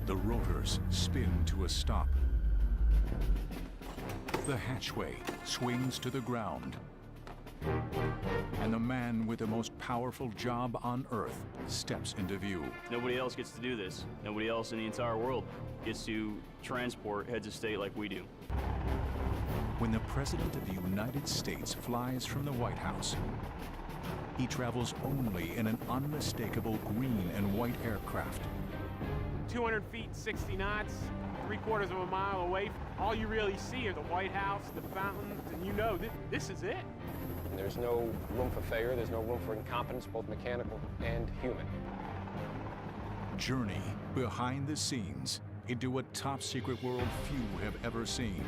The rotors spin to a stop. The hatchway swings to the ground. And the man with the most powerful job on Earth steps into view. Nobody else gets to do this. Nobody else in the entire world gets to transport heads of state like we do. When the President of the United States flies from the White House, he travels only in an unmistakable green and white aircraft. 200 feet, 60 knots, 3/4 of a mile away. All you really see are the White House, the fountains, and you know this is it. There's no room for failure, there's no room for incompetence, both mechanical and human. Journey behind the scenes into a top-secret world few have ever seen.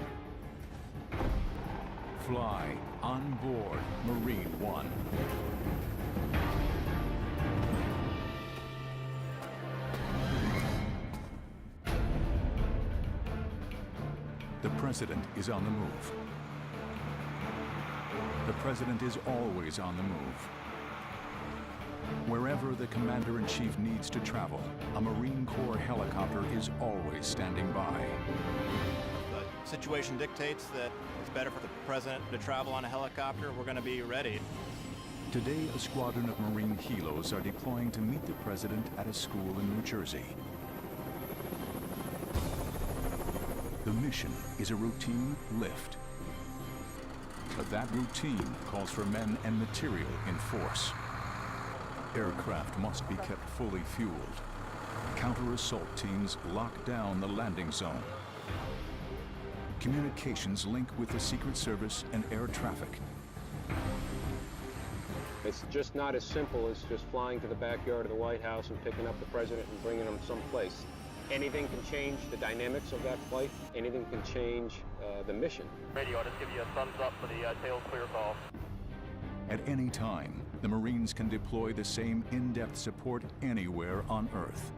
Fly on board Marine One. The President is on the move. The President is always on the move. Wherever the Commander-in-Chief needs to travel, a Marine Corps helicopter is always standing by. The situation dictates that it's better for the President to travel on a helicopter. We're going to be ready. Today, a squadron of Marine helos are deploying to meet the President at a school in New Jersey. The mission is a routine lift. But that routine calls for men and material in force. Aircraft must be kept fully fueled. Counter-assault teams lock down the landing zone. Communications link with the Secret Service and air traffic. It's just not as simple as just flying to the backyard of the White House and picking up the President and bringing him someplace. Anything can change the dynamics of that flight. Anything can change the mission. Radio, I'll just give you a thumbs up for the tail clear call. At any time, the Marines can deploy the same in-depth support anywhere on Earth.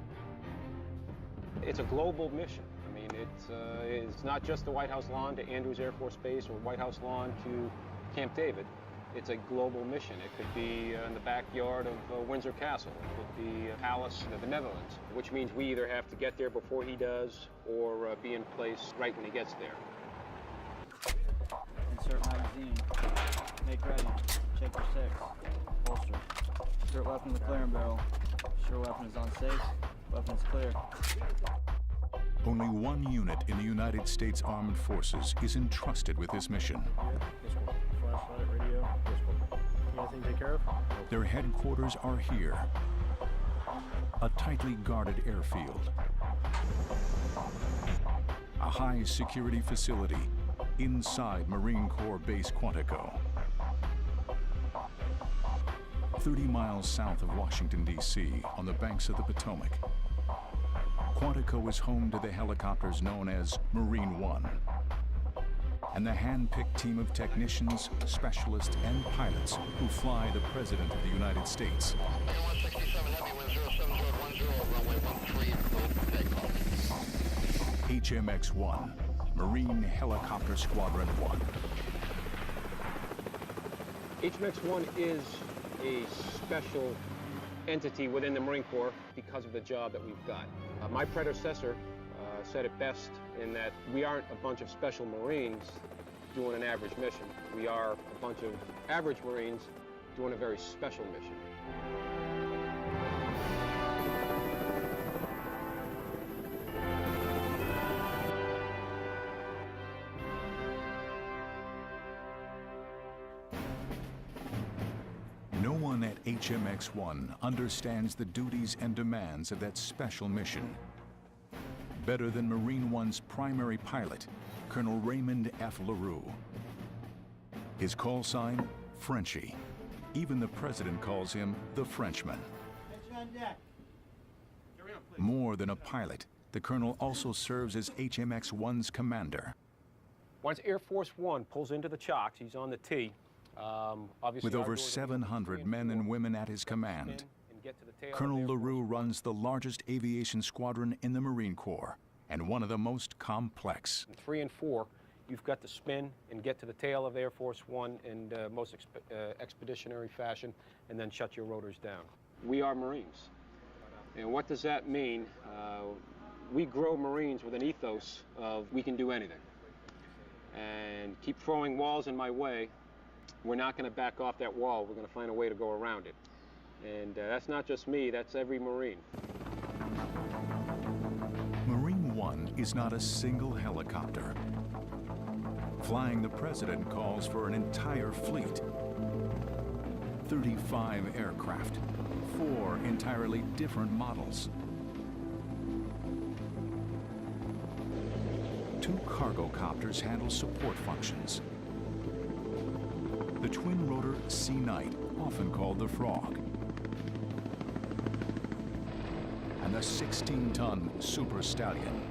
It's a global mission. I mean, it's not just the White House lawn to Andrews Air Force Base or White House lawn to Camp David. It's a global mission. It could be in the backyard of Windsor Castle. It could be a palace in the Netherlands, which means we either have to get there before he does or be in place right when he gets there. Insert magazine. Make ready. Check your six. Holster. Insert weapon in the clearing barrel. Sure weapon is unsafe. Weapon is clear. Only one unit in the United States Armed Forces is entrusted with this mission. Flashlight, radio. Anything to take care of? Their headquarters are here. A tightly guarded airfield. A high-security facility inside Marine Corps Base Quantico. 30 miles south of Washington, D.C., on the banks of the Potomac. Quantico is home to the helicopters known as Marine One, and the hand-picked team of technicians, specialists, and pilots who fly the President of the United States. HMX-1, Marine Helicopter Squadron 1. HMX-1 is a special entity within the Marine Corps because of the job that we've got. My predecessor said it best in that we aren't a bunch of special Marines doing an average mission. We are a bunch of average Marines doing a very special mission. No one at HMX-1 understands the duties and demands of that special mission better than Marine One's primary pilot, Colonel Raymond F. LaRue. His call sign, Frenchie. Even the President calls him the Frenchman. More than a pilot, the Colonel also serves as HMX-1's commander. Once Air Force One pulls into the chocks, he's on the T. With over 700 men and women at his command, Colonel LaRue runs the largest aviation squadron in the Marine Corps and one of the most complex. In 3 and 4, you've got to spin and get to the tail of Air Force One in most expeditionary fashion and then shut your rotors down. We are Marines. And what does that mean? We grow Marines with an ethos of we can do anything. And keep throwing walls in my way, we're not going to back off that wall. We're going to find a way to go around it. And that's not just me, that's every Marine. Marine One is not a single helicopter. Flying the President calls for an entire fleet. 35 aircraft, 4 entirely different models. 2 cargo copters handle support functions. The twin-rotor Sea Knight, often called the Frog, and the 16-ton Super Stallion.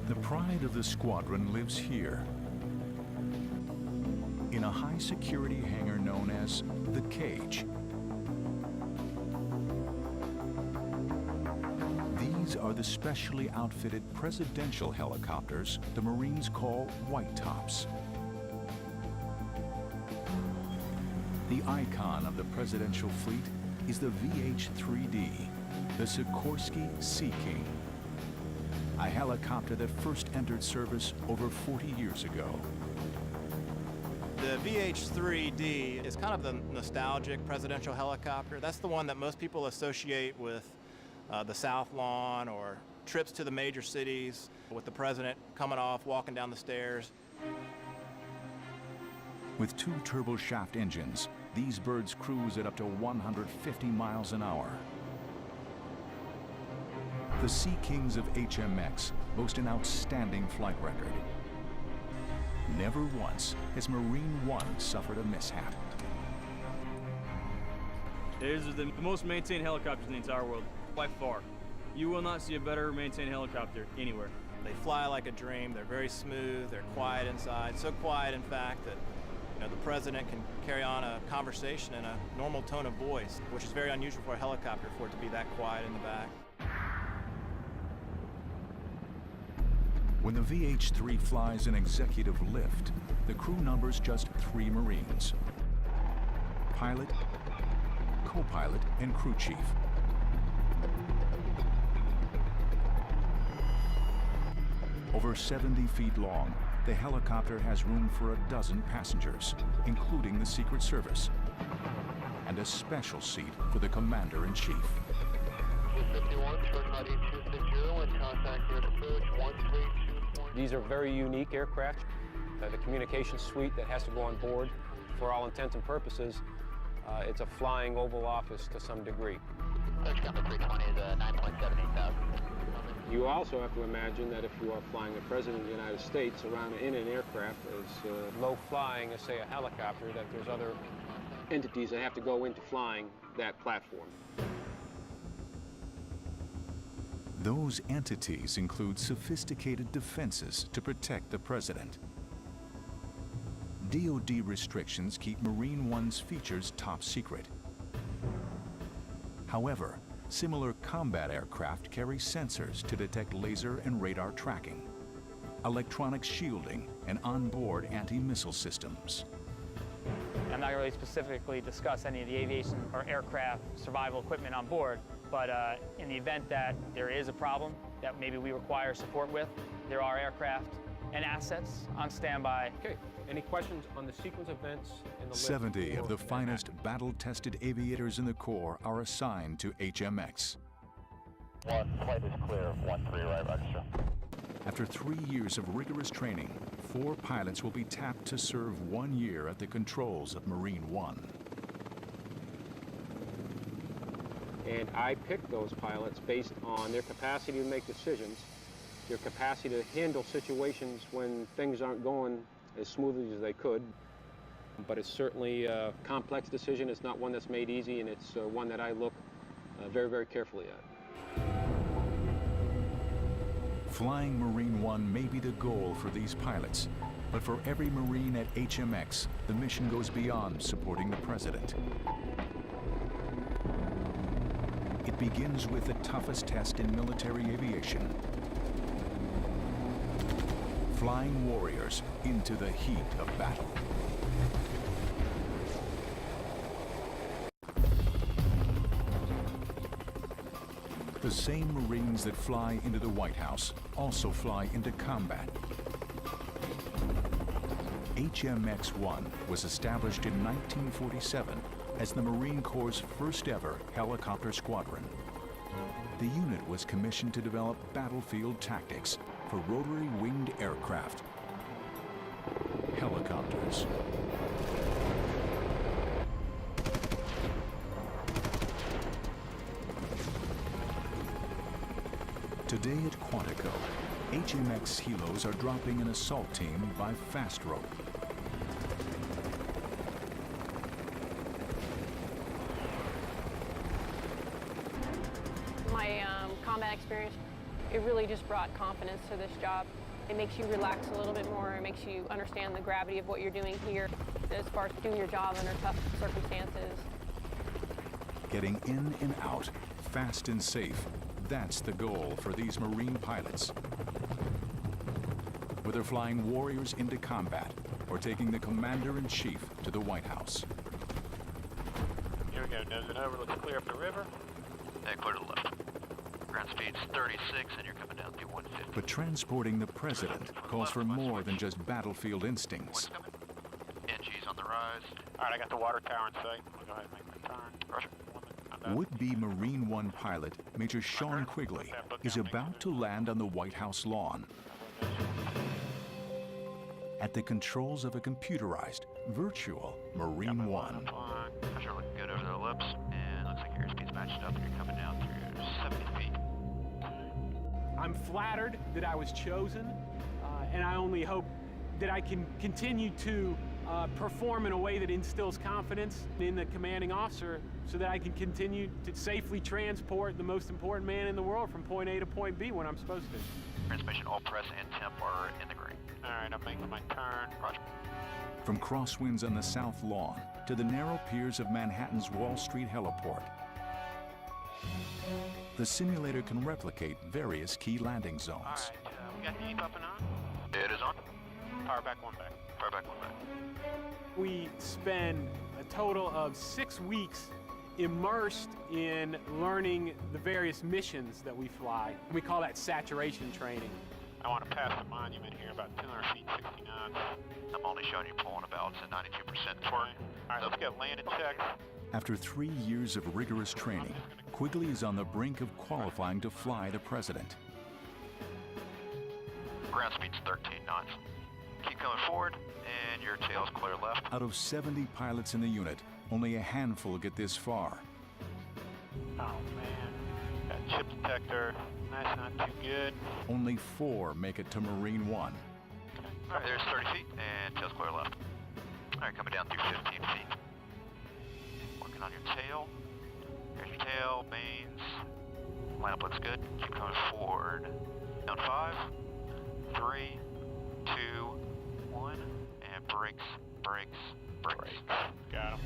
The pride of the squadron lives here, in a high-security hangar known as the Cage. These are the specially outfitted presidential helicopters the Marines call White Tops. The icon of the presidential fleet is the VH-3D, the Sikorsky Sea King, a helicopter that first entered service over 40 years ago. The VH-3D is kind of the nostalgic presidential helicopter. That's the one that most people associate with the South Lawn or trips to the major cities with the president coming off, walking down the stairs. With 2 turboshaft engines, these birds cruise at up to 150 miles an hour. The Sea Kings of HMX boast an outstanding flight record. Never once has Marine One suffered a mishap. These are the most maintained helicopters in the entire world, by far. You will not see a better maintained helicopter anywhere. They fly like a dream. They're very smooth. They're quiet inside. So quiet, in fact, that the president can carry on a conversation in a normal tone of voice, which is very unusual for a helicopter, for it to be that quiet in the back. When the VH-3 flies an executive lift, the crew numbers just 3 Marines: pilot, co-pilot, and crew chief. Over 70 feet long, the helicopter has room for a dozen passengers, including the Secret Service, and a special seat for the Commander-in-Chief. 251, short body 260, and contact your approach 132. These are very unique aircraft. The communication suite that has to go on board, for all intents and purposes, it's a flying Oval Office to some degree. Search number 320 is 9.78 thousand. You also have to imagine that if you are flying the President of the United States around in an aircraft as low flying as, say, a helicopter, that there's other entities that have to go into flying that platform. Those entities include sophisticated defenses to protect the President. DoD restrictions keep Marine One's features top secret. However, similar combat aircraft carry sensors to detect laser and radar tracking, electronic shielding, and onboard anti-missile systems. I'm not going to really specifically discuss any of the aviation or aircraft survival equipment on board, but in the event that there is a problem that maybe we require support with, there are aircraft and assets on standby. Okay, any questions on the sequence of events in the 70 of the finest battle-tested aviators in the Corps are assigned to HMX. 1 flight is clear, 13 right, register. After 3 years of rigorous training, 4 pilots will be tapped to serve 1 year at the controls of Marine One. And I picked those pilots based on their capacity to make decisions, their capacity to handle situations when things aren't going as smoothly as they could. But it's certainly a complex decision. It's not one that's made easy, and it's one that I look very, very carefully at. Flying Marine One may be the goal for these pilots, but for every Marine at HMX, the mission goes beyond supporting the President. It begins with the toughest test in military aviation: flying warriors into the heat of battle. The same Marines that fly into the White House also fly into combat. HMX-1 was established in 1947 as the Marine Corps' first ever helicopter squadron. The unit was commissioned to develop battlefield tactics for rotary winged aircraft, helicopters. Today at Quantico, HMX helos are dropping an assault team by fast rope. My combat experience, it really just brought confidence to this job. It makes you relax a little bit more. It makes you understand the gravity of what you're doing here as far as doing your job under tough circumstances. Getting in and out, fast and safe, that's the goal for these Marine pilots. Whether flying warriors into combat or taking the Commander-in-Chief to the White House. Here we go, nosing over, looks clear up the river. Yeah, clear to the left. Ground speed's 36 and you're coming down through 150. But transporting the president calls for more than just battlefield instincts. NG's on the rise. All right, I got the water tower in sight. I'll go ahead and make my turn. Roger. Would-be Marine One pilot, Major Sean Quigley, is about to land on the White House lawn. At the controls of a computerized, virtual Marine One. Pressure looking good over the lips, and looks like your airspeed's matched up. You're coming down through 70 feet. I'm flattered that I was chosen, and I only hope that I can continue to perform in a way that instills confidence in the commanding officer so that I can continue to safely transport the most important man in the world from point A to point B when I'm supposed to. Transmission, all press and temp are in the green. All right, I'm making my turn. Roger. From crosswinds on the South Lawn to the narrow piers of Manhattan's Wall Street heliport, the simulator can replicate various key landing zones. All right, we got the Eve up and on. It is on. Power back, one back. Power back, one back. We spend a total of 6 weeks immersed in learning the various missions that we fly. We call that saturation training. I want to pass the monument here, about 200 feet, 60 knots. I'm only showing you pulling about 92% torque. All right, let's get landing check. After 3 years of rigorous training, Quigley is on the brink of qualifying to fly the president. Ground speed's 13 knots. Keep coming forward, and your tail's clear left. Out of 70 pilots in the unit, only a handful get this far. Oh, man. Got chip detector. That's not too good. Only 4 make it to Marine One. All right, there's 30 feet, and tail's clear left. All right, coming down through 15 feet. Working on your tail. Here's your tail, mains. Lineup looks good. Keep coming forward. Down 5, 3, 2, 1, and brakes, brakes, brakes. Got him.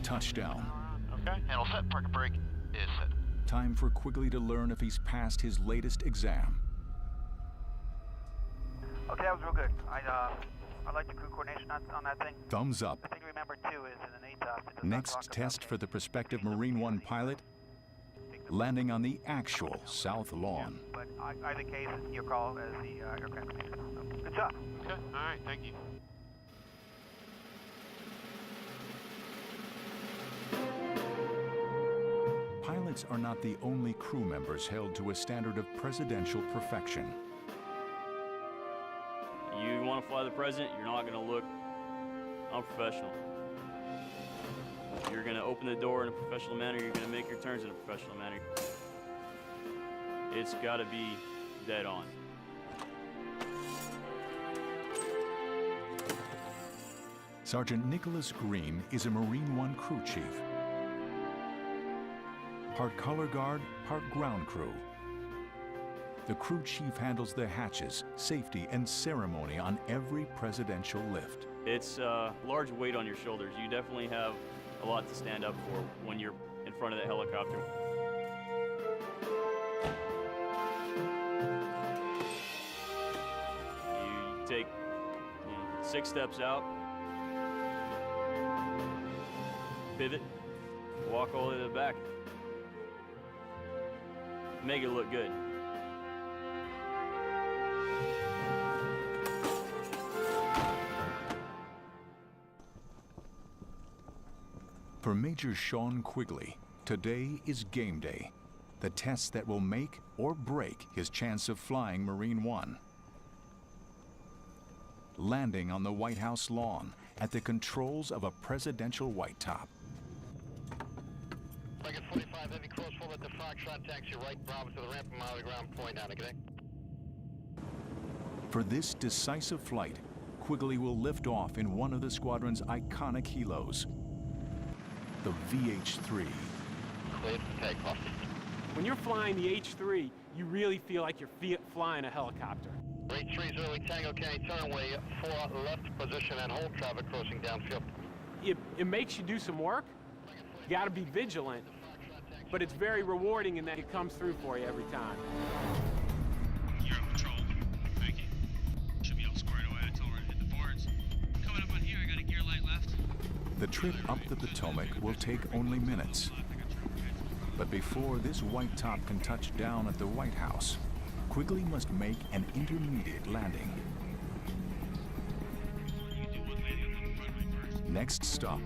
Touchdown. Okay. Handle set, parking brake is set. Time for Quigley to learn if he's passed his latest exam. Okay, that was real good. I like the crew coordination on that thing. Thumbs up. The thing to remember too is in an ATOS, it does not Next talk test about for the prospective Marine One pilot, landing on the actual South Lawn. But either case, it's your call as the aircraft commander. So, good job. Okay. All right, thank you. Pilots are not the only crew members held to a standard of presidential perfection. You want to fly the president, you're not going to look unprofessional. You're going to open the door in a professional manner, you're going to make your turns in a professional manner. It's got to be dead on. Sergeant Nicholas Green is a Marine One crew chief. Part color guard, part ground crew. The crew chief handles the hatches, safety, and ceremony on every presidential lift. It's a large weight on your shoulders. You definitely have a lot to stand up for when you're in front of that helicopter. You take 6 steps out, pivot, walk all the way to the back. make it look good. For Major Sean Quigley, today is game day, the test that will make or break his chance of flying Marine One. Landing on the White House lawn at the controls of a presidential white top. Target 45, heavy cross full at the Foxtrot, taxi right, Bravo to the ramp, mile of the ground, point down, okay? For this decisive flight, Quigley will lift off in one of the squadron's iconic helos, the VH-3. Cleared for takeoff. When you're flying the H-3, you really feel like you're flying a helicopter. Rate 30 Tango County, turnway 4 left position and hold traffic crossing downfield. It makes you do some work. You gotta be vigilant, but it's very rewarding in that it comes through for you every time. You're on patrol. Thank you. Should be all squared away. I told her to hit the boards. Coming up on here, I got a gear light left. The trip up the Potomac will take only minutes. But before this white top can touch down at the White House, Quigley must make an intermediate landing. Next stop,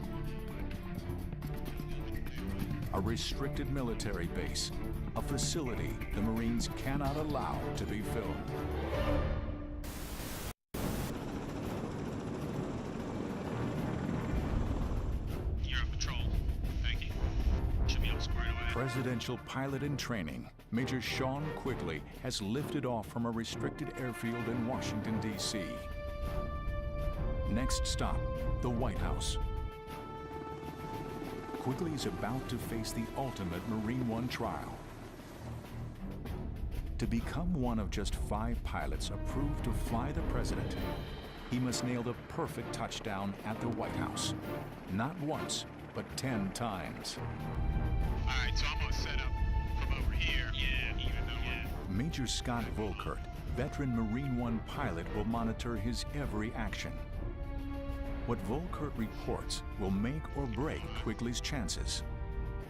a restricted military base, a facility the Marines cannot allow to be filmed. Presidential pilot in training, Major Sean Quigley has lifted off from a restricted airfield in Washington, D.C. Next stop, the White House. Quigley is about to face the ultimate Marine One trial. To become one of just 5 pilots approved to fly the president, he must nail the perfect touchdown at the White House. Not once, but 10 times. All right, so I'm gonna set up from over here. Yeah, even though. Yeah. Major Scott Volkert, veteran Marine One pilot, will monitor his every action. What Volkert reports will make or break Quigley's chances.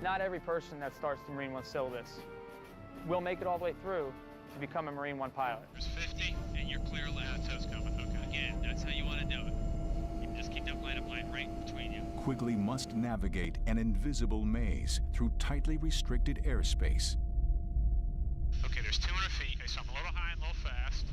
Not every person that starts the Marine One syllabus will make it all the way through to become a Marine One pilot. There's 50, and you're clear left. Toes coming. Okay. Yeah, that's how you want to do it. You just keep that line of light right between you. Quigley must navigate an invisible maze through tightly restricted airspace. Okay, there's 200 feet. Okay, so I'm a little high and a little fast.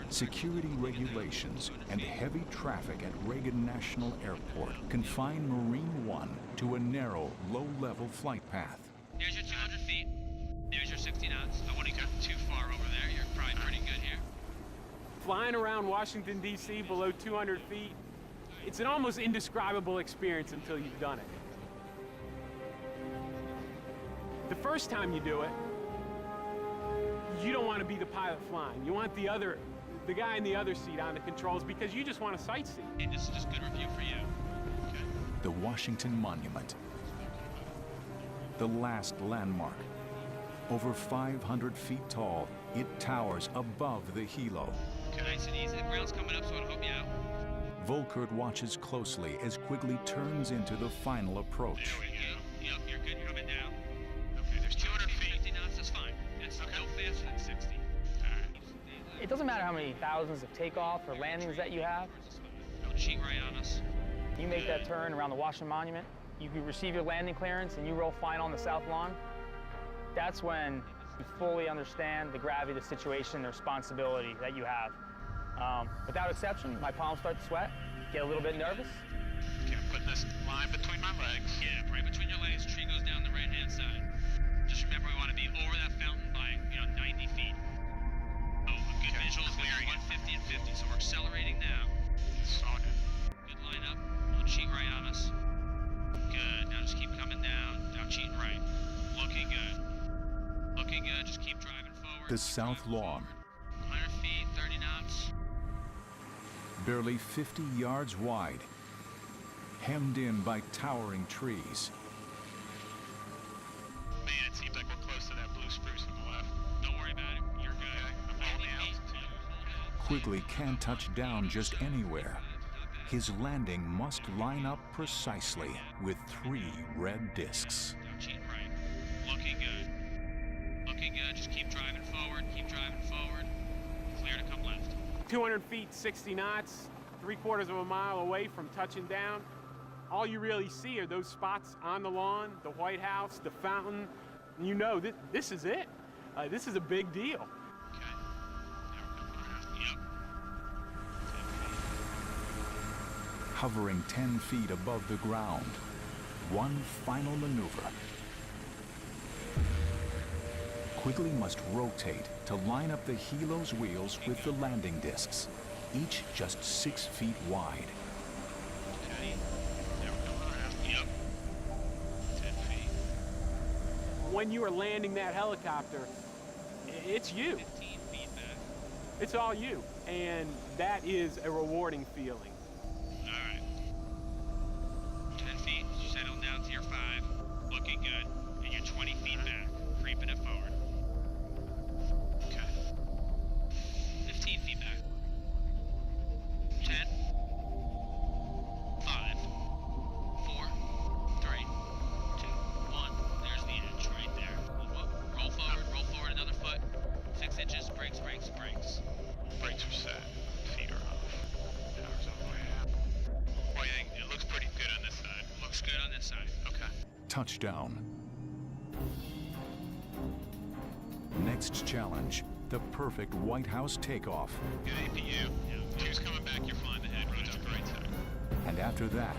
Security regulations and heavy traffic at Reagan National Airport confine Marine One to a narrow, low-level flight path. There's your 200 feet. There's your 60 knots. I wouldn't get too far over there. You're probably pretty good here. Flying around Washington, D.C. below 200 feet, it's an almost indescribable experience until you've done it. The first time you do it, you don't want to be the pilot flying. You want the guy in the other seat on the controls because you just want to sightsee. And this is just good review for you. Okay. The Washington Monument. The last landmark. Over 500 feet tall, it towers above the helo. Okay, nice and easy. The ground's coming up, so it'll help you out. Volkert watches closely as Quigley turns into the final approach. There we go. Yep, you're good. You're coming down. Okay, there's 200 feet. 50 knots, that's fine. That's no faster than 60. All right. It doesn't matter how many thousands of takeoff or landings that you have. Don't cheat right on us. You make that turn around the Washington Monument, you receive your landing clearance, and you roll final on the South Lawn. That's when you fully understand the gravity of the situation, the responsibility that you have. Without exception, my palms start to sweat, get a little bit nervous. Okay, I'm putting this line between my legs. Yeah, right between your legs. Tree goes down the right-hand side. Just remember, we want to be over that fountain by, 90 feet. Oh, a good visual is clearing 150 and 50, so we're accelerating now. Saw it. Good line up. Don't cheat right on us. Good. Now just keep coming down. Now cheating right. Looking good. Looking good. Just keep driving forward. The South Lawn. 100 feet, 30 knots. Barely 50 yards wide, hemmed in by towering trees. Man, it seems like we're close to that blue spruce on the left. Don't worry about it. You're good. I'm holding altitude. Quigley can't touch down just anywhere. His landing must line up precisely with 3 red discs. Now cheating right. Looking good. Looking looking good. Just keep driving forward, keep driving forward. Clear to come left. 200 feet, 60 knots, 3/4 of a mile away from touching down. All you really see are those spots on the lawn, the White House, the fountain. You know, this is it. This is a big deal. Okay. Yep. Hovering 10 feet above the ground, one final maneuver. Quigley must rotate to line up the helo's wheels with the landing discs, each just 6 feet wide. Okay. Yep. 10 feet. When you are landing that helicopter, it's you. 15 feet back. It's all you. And that is a rewarding feeling. All right. 10 feet. Settle down to your 5. Looking good. And you're 20 feet back. Creeping it forward. Okay. 15 feet back. 10. 5. 4. 3. 2. 1. There's the edge right there. Roll forward another foot. 6 inches. Brakes, brakes, brakes. Brakes are set. Feet are off. Power's on the way out. What do you think? It looks pretty good on this side. Looks good on this side. Okay. Touchdown. Next challenge, the perfect White House takeoff. Good APU. Two's coming back, you're flying the head right up the right side. And after that,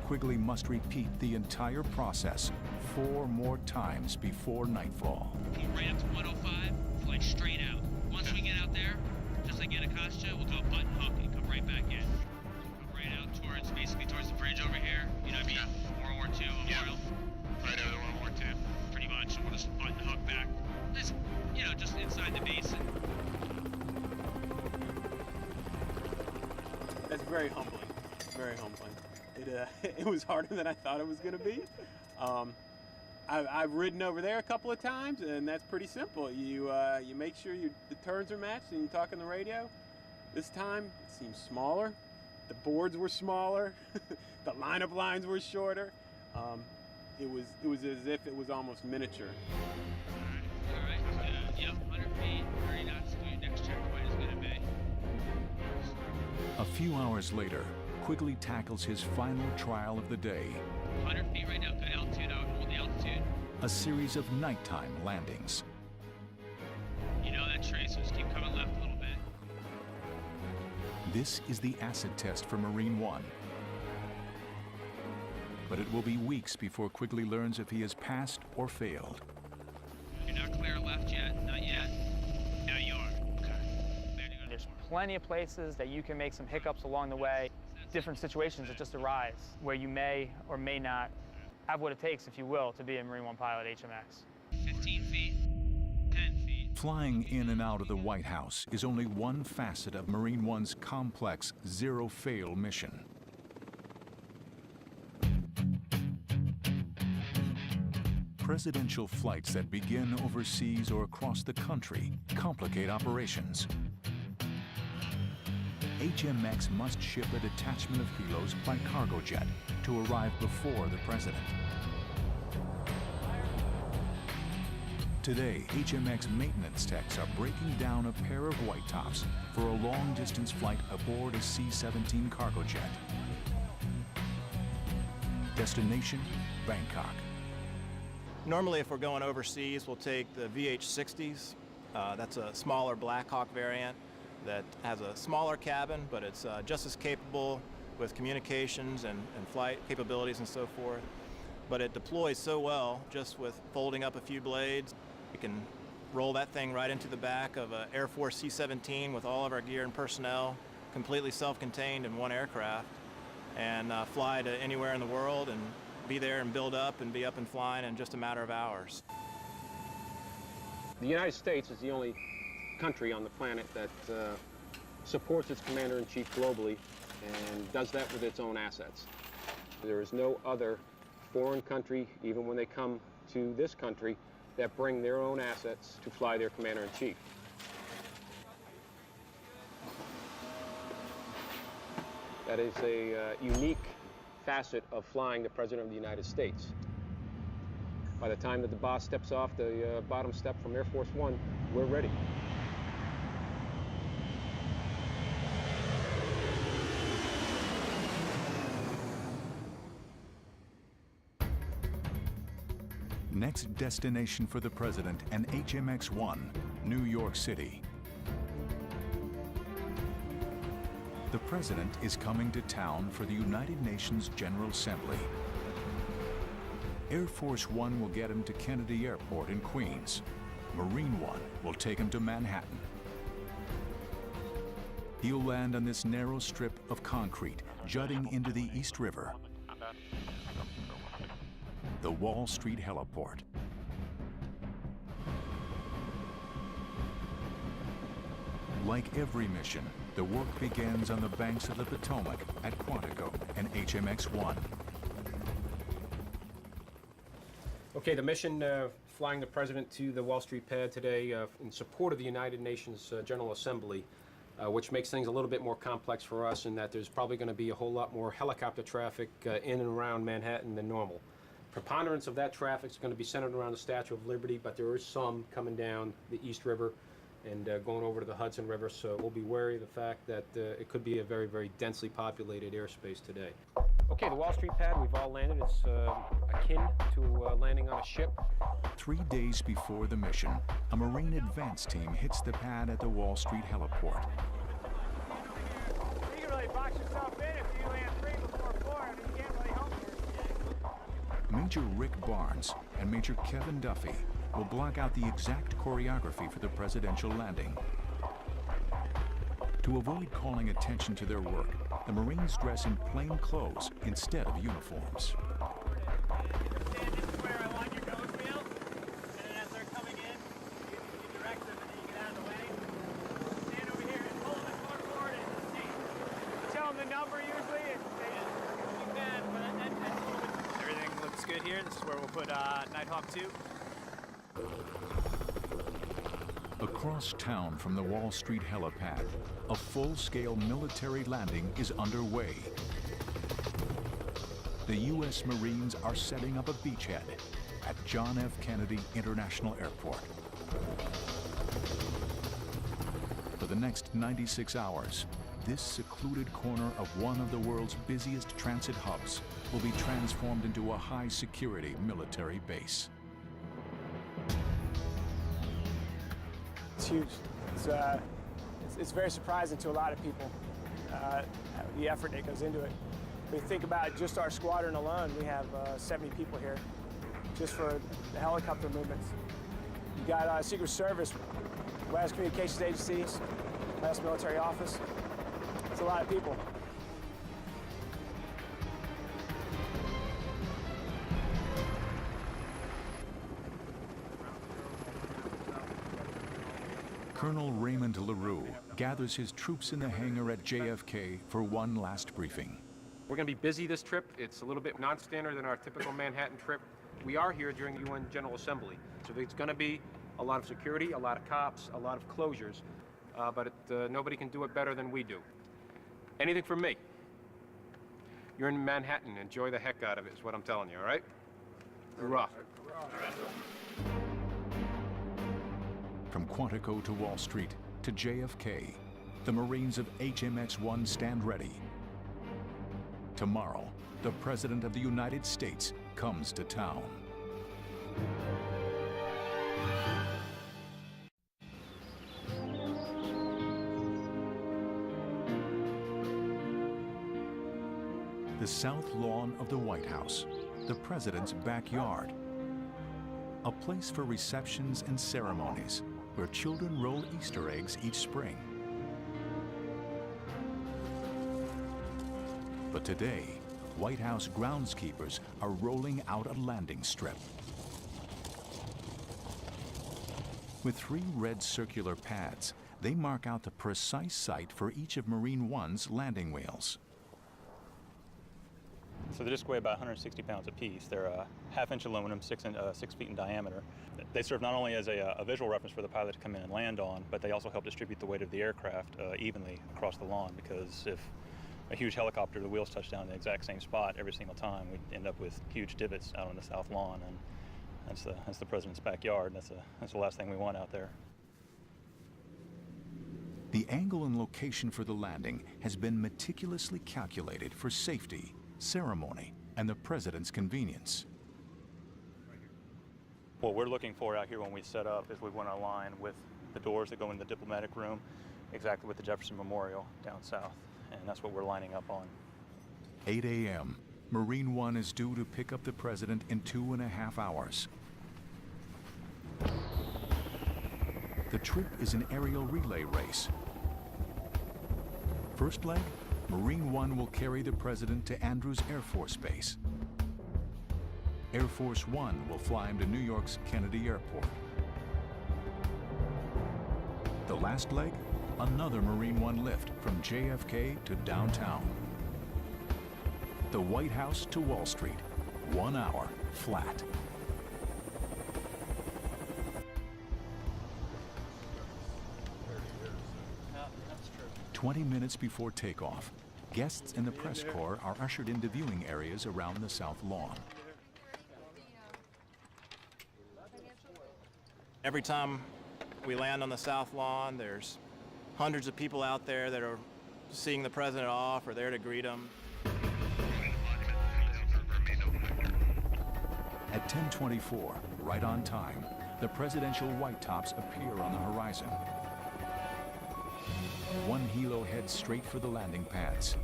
Quigley must repeat the entire process 4 more times before nightfall. Come right up to 105, fly straight out. Once we get out there, just like Anacosta, we'll do a button hook and come right back in. Come right out towards the bridge over here. You know what I mean? World War II Memorial. Right over World War II. Pretty much, and we'll just button hook back. Just, just inside the basin. That's very humbling. Very humbling. It was harder than I thought it was going to be. I've ridden over there a couple of times, and that's pretty simple. You make sure the turns are matched, and you talk on the radio. This time, it seems smaller. The boards were smaller. The lineup lines were shorter. It was as if it was almost miniature. All right. Yep, 100 feet, 30 knots. Your next checkpoint is going to be. A few hours later, Quigley tackles his final trial of the day. 100 feet right now, good altitude, hold the altitude. A series of nighttime landings. You know that trace, so just keep coming left a little bit. This is the acid test for Marine One. But it will be weeks before Quigley learns if he has passed or failed. You're not clear left yet, not yet. Now you are. Okay. There's plenty of places that you can make some hiccups along the way, different situations that just arise where you may or may not have what it takes, if you will, to be a Marine One pilot HMX. 15 feet, 10 feet. Flying in and out of the White House is only one facet of Marine One's complex zero-fail mission. Presidential flights that begin overseas or across the country complicate operations. HMX must ship a detachment of helos by cargo jet to arrive before the president. Today, HMX maintenance techs are breaking down a pair of white tops for a long-distance flight aboard a C-17 cargo jet. Destination, Bangkok. Normally, if we're going overseas, we'll take the VH-60s. That's a smaller Black Hawk variant that has a smaller cabin, but it's just as capable with communications and flight capabilities and so forth. But it deploys so well just with folding up a few blades. You can roll that thing right into the back of an Air Force C-17 with all of our gear and personnel, completely self-contained in one aircraft, and fly to anywhere in the world and be there and build up and be up and flying in just a matter of hours. The United States is the only country on the planet that supports its commander-in-chief globally and does that with its own assets. There is no other foreign country, even when they come to this country, that bring their own assets to fly their commander-in-chief. That is a unique facet of flying the President of the United States. By the time that the boss steps off the bottom step from Air Force One, we're ready. Next destination for the President and HMX-1, New York City. The President is coming to town for the United Nations General Assembly. Air Force One will get him to Kennedy Airport in Queens. Marine One will take him to Manhattan. He'll land on this narrow strip of concrete jutting into the East River, the Wall Street heliport. Like every mission, the work begins on the banks of the Potomac at Quantico and HMX-1. Okay, the mission flying the President to the Wall Street pad today in support of the United Nations General Assembly, which makes things a little bit more complex for us in that there's probably going to be a whole lot more helicopter traffic in and around Manhattan than normal. Preponderance of that traffic is going to be centered around the Statue of Liberty, but there is some coming down the East River and going over to the Hudson River, so we'll be wary of the fact that it could be a very, very densely populated airspace today. Okay, the Wall Street pad, we've all landed. It's akin to landing on a ship. 3 days before the mission, a Marine advance team hits the pad at the Wall Street heliport. You can really box yourself in if you land 3 before 4. I mean, you can't really help here. Major Rick Barnes and Major Kevin Duffy will block out the exact choreography for the presidential landing. To avoid calling attention to their work, the Marines dress in plain clothes instead of uniforms. Stand in square. I want your nose wheel. And then as they're coming in, you direct them and then you get out of the way. Stand over here and pull them as far forward as you see. Tell them the number usually and they you can, but that's a little bit. Everything looks good here. This is where we'll put Nighthawk 2. Across town from the Wall Street helipad, a full-scale military landing is underway. The U.S. Marines are setting up a beachhead at John F. Kennedy International Airport. For the next 96 hours, this secluded corner of one of the world's busiest transit hubs will be transformed into a high-security military base. It's huge. It's very surprising to a lot of people, the effort that goes into it. When you think about just our squadron alone, we have 70 people here just for the helicopter movements. You got Secret Service, White House Communications Agencies, White House Military Office. It's a lot of people. Colonel Raymond LaRue gathers his troops in the hangar at JFK for one last briefing. We're going to be busy this trip. It's a little bit non-standard than our typical Manhattan trip. We are here during the UN General Assembly, so it's going to be a lot of security, a lot of cops, a lot of closures, but nobody can do it better than we do. Anything from me. You're in Manhattan. Enjoy the heck out of it is what I'm telling you, all right? Hoorah. From Quantico to Wall Street to JFK, the Marines of HMX-1 stand ready. Tomorrow, the President of the United States comes to town. The south lawn of the White House, the President's backyard. A place for receptions and ceremonies where children roll Easter eggs each spring. But today, White House groundskeepers are rolling out a landing strip. With 3 red circular pads, they mark out the precise site for each of Marine One's landing wheels. So they just weigh about 160 pounds apiece. They're half-inch aluminum, 6 feet in diameter. They serve not only as a visual reference for the pilot to come in and land on, but they also help distribute the weight of the aircraft evenly across the lawn, because if a huge helicopter, the wheels touch down in the exact same spot every single time, we'd end up with huge divots out on the south lawn. That's the president's backyard. That's the last thing we want out there. The angle and location for the landing has been meticulously calculated for safety, ceremony, and the president's convenience. What we're looking for out here when we set up is we want to align with the doors that go into the diplomatic room, exactly with the Jefferson Memorial down south, and that's what we're lining up on. 8 a.m. Marine One is due to pick up the president in 2.5 hours. The trip is an aerial relay race. First leg, Marine One will carry the president to Andrews Air Force Base. Air Force One will fly him to New York's Kennedy Airport. The last leg, another Marine One lift from JFK to downtown. The White House to Wall Street, 1 hour flat. That's true. 20 minutes before takeoff, guests in the press corps are ushered into viewing areas around the South Lawn. Every time we land on the South Lawn, there's hundreds of people out there that are seeing the president off or there to greet him. At 10:24, right on time, the presidential white tops appear on the horizon. One helo heads straight for the landing pads.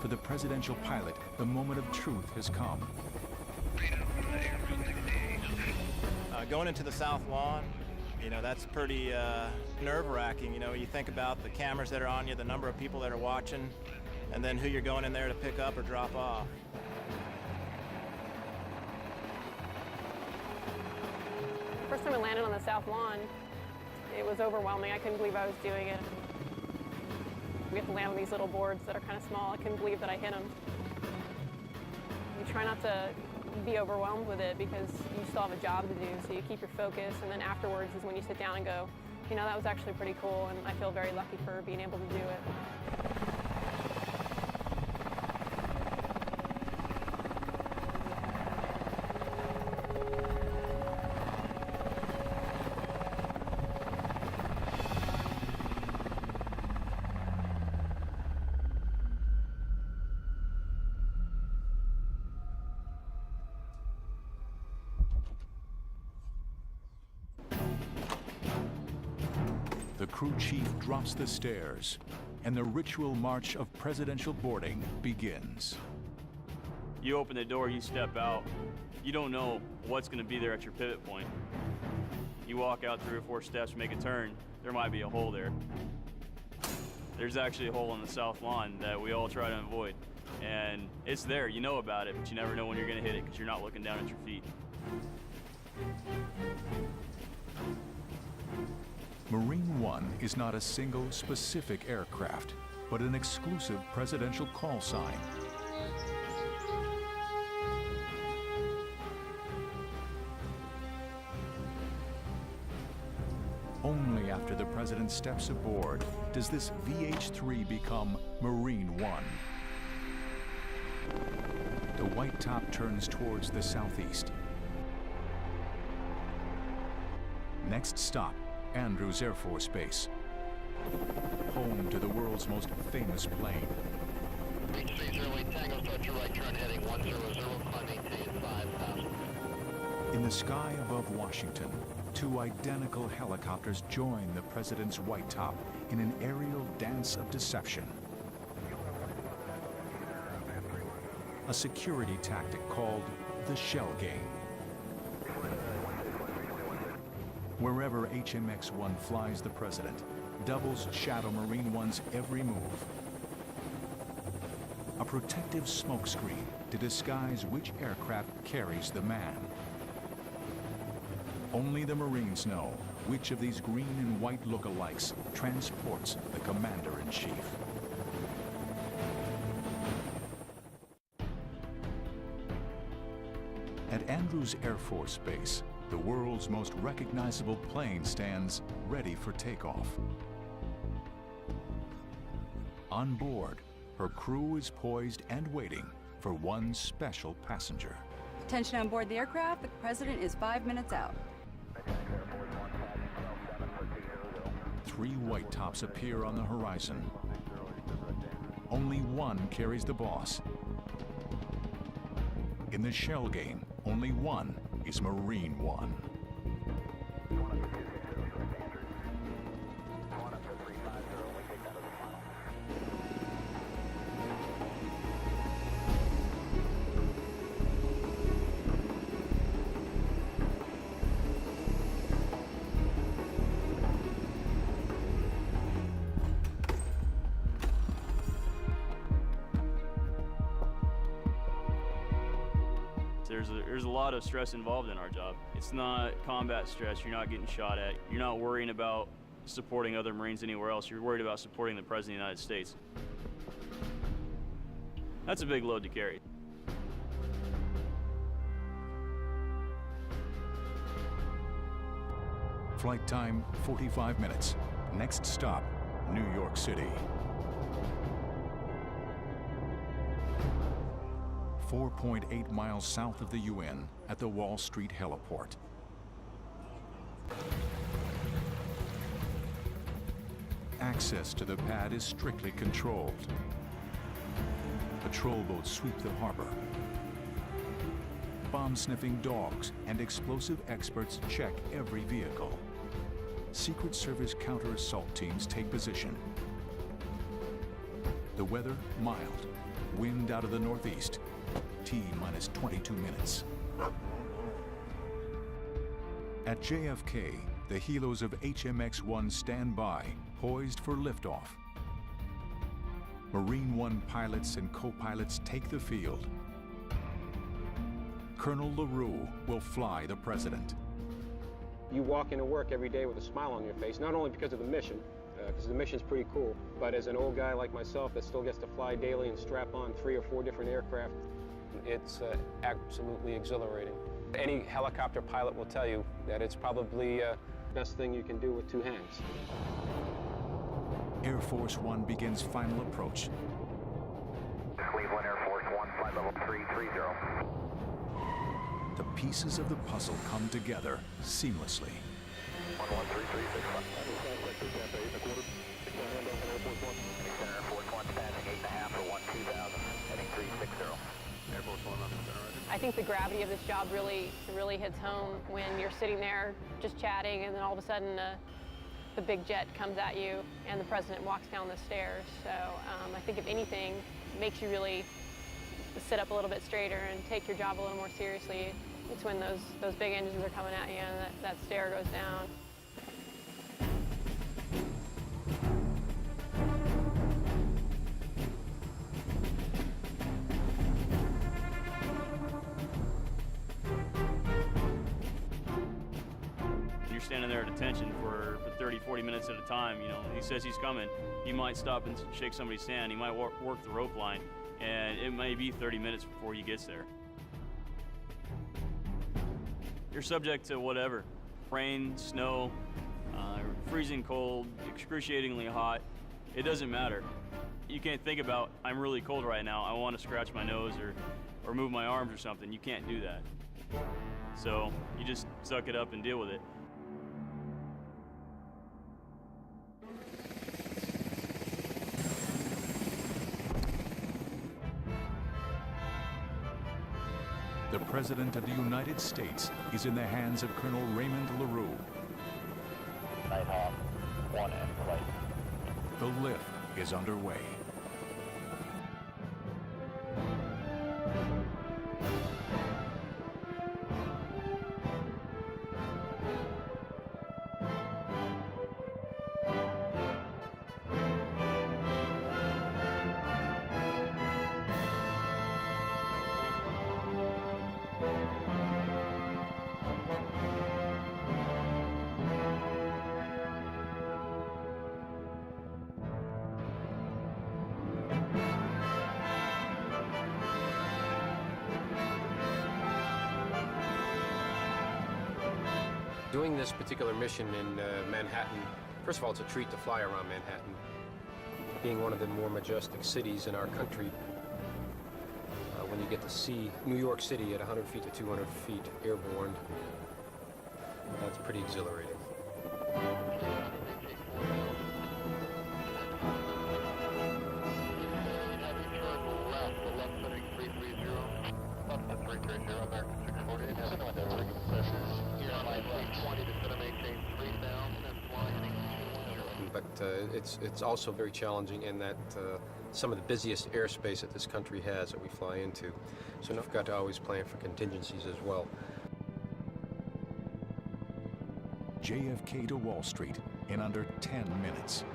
For the presidential pilot, the moment of truth has come. Going into the South Lawn, that's pretty nerve-wracking. You think about the cameras that are on you, the number of people that are watching, and then who you're going in there to pick up or drop off. First time I landed on the South Lawn, it was overwhelming. I couldn't believe I was doing it. We have to land with these little boards that are kind of small. I couldn't believe that I hit them. You try not to be overwhelmed with it because you still have a job to do, so you keep your focus, and then afterwards is when you sit down and go, that was actually pretty cool, and I feel very lucky for being able to do it. The crew chief drops the stairs, and the ritual march of presidential boarding begins. You open the door, you step out. You don't know what's going to be there at your pivot point. You walk out 3 or 4 steps, make a turn, there might be a hole there. There's actually a hole on the South Lawn that we all try to avoid. And it's there, you know about it, but you never know when you're going to hit it because you're not looking down at your feet. Marine One is not a single specific aircraft, but an exclusive presidential call sign. Only after the president steps aboard does this VH-3 become Marine One. The white top turns towards the southeast. Next stop, Andrews Air Force Base, home to the world's most famous plane. H30 Tango, start your right turn heading 100, climb maintain 5,000. In the sky above Washington, 2 identical helicopters join the president's white top in an aerial dance of deception. A security tactic called the shell game. Wherever HMX-1 flies the president, doubles Shadow Marine One's every move. A protective smokescreen to disguise which aircraft carries the man. Only the Marines know which of these green and white lookalikes transports the Commander-in-Chief. At Andrews Air Force Base, the world's most recognizable plane stands ready for takeoff. On board, her crew is poised and waiting for one special passenger. Attention on board the aircraft, the president is 5 minutes out. 3 white tops appear on the horizon. Only one carries the boss. In the shell game, only one is Marine One. There's a lot of stress involved in our job. It's not combat stress. You're not getting shot at. You're not worrying about supporting other Marines anywhere else. You're worried about supporting the President of the United States. That's a big load to carry. Flight time, 45 minutes. Next stop, New York City. 4.8 miles south of the UN at the Wall Street heliport. Access to the pad is strictly controlled. Patrol boats sweep the harbor. Bomb-sniffing dogs and explosive experts check every vehicle. Secret Service counter-assault teams take position. The weather, mild. Wind out of the northeast. T-minus 22 minutes. At JFK, the helos of HMX-1 stand by, poised for liftoff. Marine One pilots and co-pilots take the field. Colonel LaRue will fly the president. You walk into work every day with a smile on your face, not only because of the mission, because the mission's pretty cool, but as an old guy like myself that still gets to fly daily and strap on 3 or 4 different aircraft, it's absolutely exhilarating. Any helicopter pilot will tell you that it's probably the best thing you can do with 2 hands. Air Force One begins final approach. Cleveland Air Force One, flight level 330. The pieces of the puzzle come together seamlessly. 11336. Air Force One passing 8.5 for 12000, heading 360. Air Force One, I think the gravity of this job really hits home when you're sitting there just chatting, and then all of a sudden the big jet comes at you and the president walks down the stairs. So I think if anything, it makes you really sit up a little bit straighter and take your job a little more seriously. It's when those big engines are coming at you and that stair goes down. Standing there at attention for 30, 40 minutes at a time. You know, he says he's coming. He might stop and shake somebody's hand. He might work the rope line, and it may be 30 minutes before he gets there. You're subject to whatever. Rain, snow, freezing cold, excruciatingly hot. It doesn't matter. You can't think about, I'm really cold right now, I want to scratch my nose or move my arms or something. You can't do that. So you just suck it up and deal with it. The President of the United States is in the hands of Colonel Raymond LaRue. Nighthawk 1 and flight. The lift is underway. Doing this particular mission in Manhattan, first of all, it's a treat to fly around Manhattan. being one of the more majestic cities in our country, when you get to see New York City at 100 feet to 200 feet airborne, that's pretty exhilarating. But it's also very challenging in that some of the busiest airspace that this country has that we fly into. So we've got to always plan for contingencies as well. JFK to Wall Street in under 10 minutes.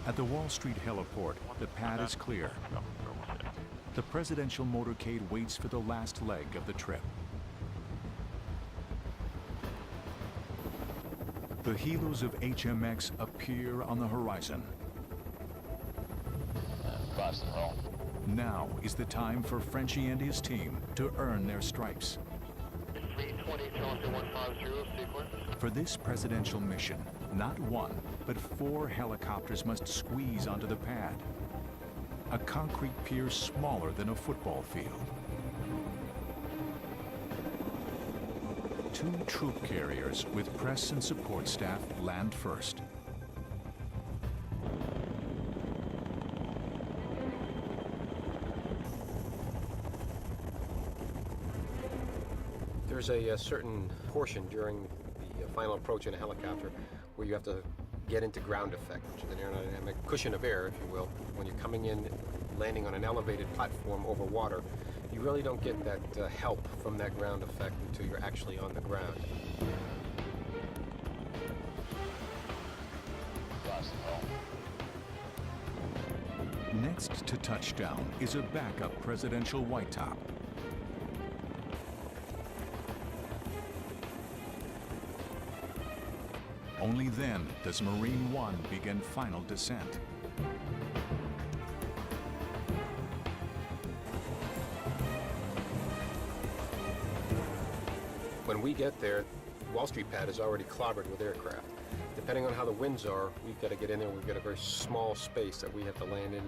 At the Wall Street heliport, the pad is clear. The presidential motorcade waits for the last leg of the trip. The helos of HMX appear on the horizon. Now is the time for Frenchie and his team to earn their stripes. For this presidential mission, not one, but 4 helicopters must squeeze onto the pad. A concrete pier smaller than a football field. 2 troop carriers with press and support staff land first. There's a certain portion during the final approach in a helicopter where you have to get into ground effect, which is an aerodynamic cushion of air, if you will. When you're coming in, landing on an elevated platform over water, you really don't get that help from that ground effect until you're actually on the ground. Next to touchdown is a backup presidential white top. Only then does Marine One begin final descent. When we get there, Wall Street pad is already clobbered with aircraft. Depending on how the winds are, we've got to get in there. We've got a very small space that we have to land in.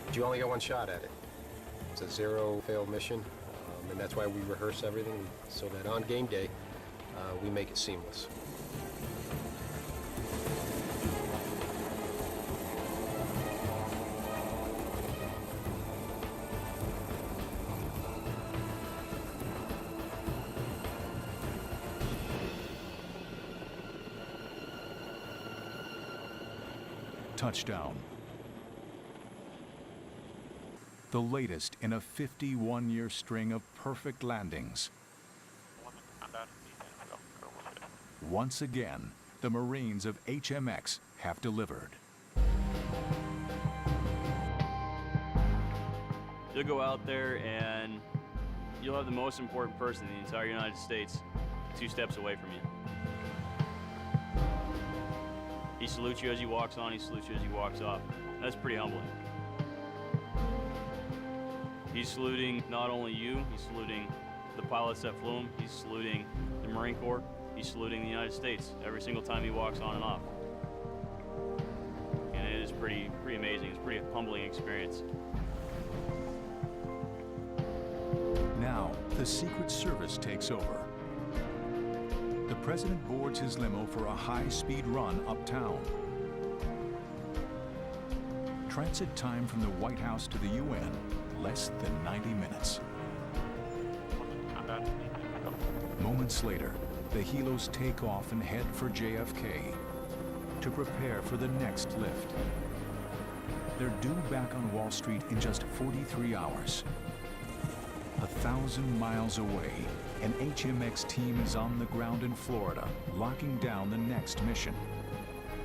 But you only get one shot at it. It's a zero-fail mission, and that's why we rehearse everything so that on game day, we make it seamless. Touchdown. The latest in a 51-year string of perfect landings. Once again, the Marines of HMX have delivered. You'll go out there and you'll have the most important person in the entire United States 2 steps away from you. He salutes you as he walks on, he salutes you as he walks off. That's pretty humbling. He's saluting not only you, he's saluting the pilots that flew him, he's saluting the Marine Corps, he's saluting the United States every single time he walks on and off. And it is pretty amazing. It's a pretty humbling experience. Now, the Secret Service takes over. The president boards his limo for a high-speed run uptown. Transit time from the White House to the UN, less than 90 minutes. Moments later, the helos take off and head for JFK to prepare for the next lift. They're due back on Wall Street in just 43 hours. 1,000 miles away, an HMX team is on the ground in Florida, locking down the next mission.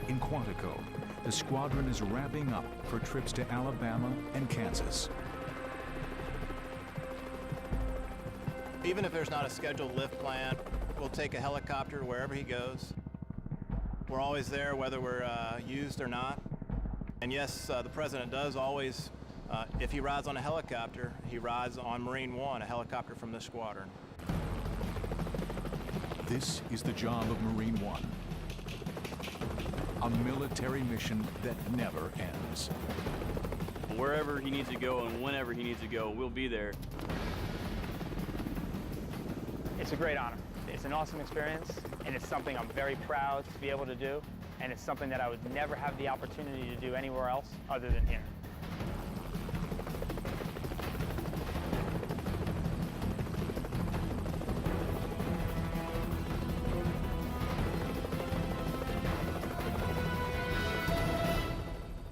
In Quantico, the squadron is wrapping up for trips to Alabama and Kansas. Even if there's not a scheduled lift plan, we'll take a helicopter wherever he goes. We're always there whether we're used or not. And yes, the President does always, if he rides on a helicopter, he rides on Marine One, a helicopter from this squadron. This is the job of Marine One. A military mission that never ends. Wherever he needs to go and whenever he needs to go, we'll be there. It's a great honor. It's an awesome experience, and it's something I'm very proud to be able to do, and it's something that I would never have the opportunity to do anywhere else other than here.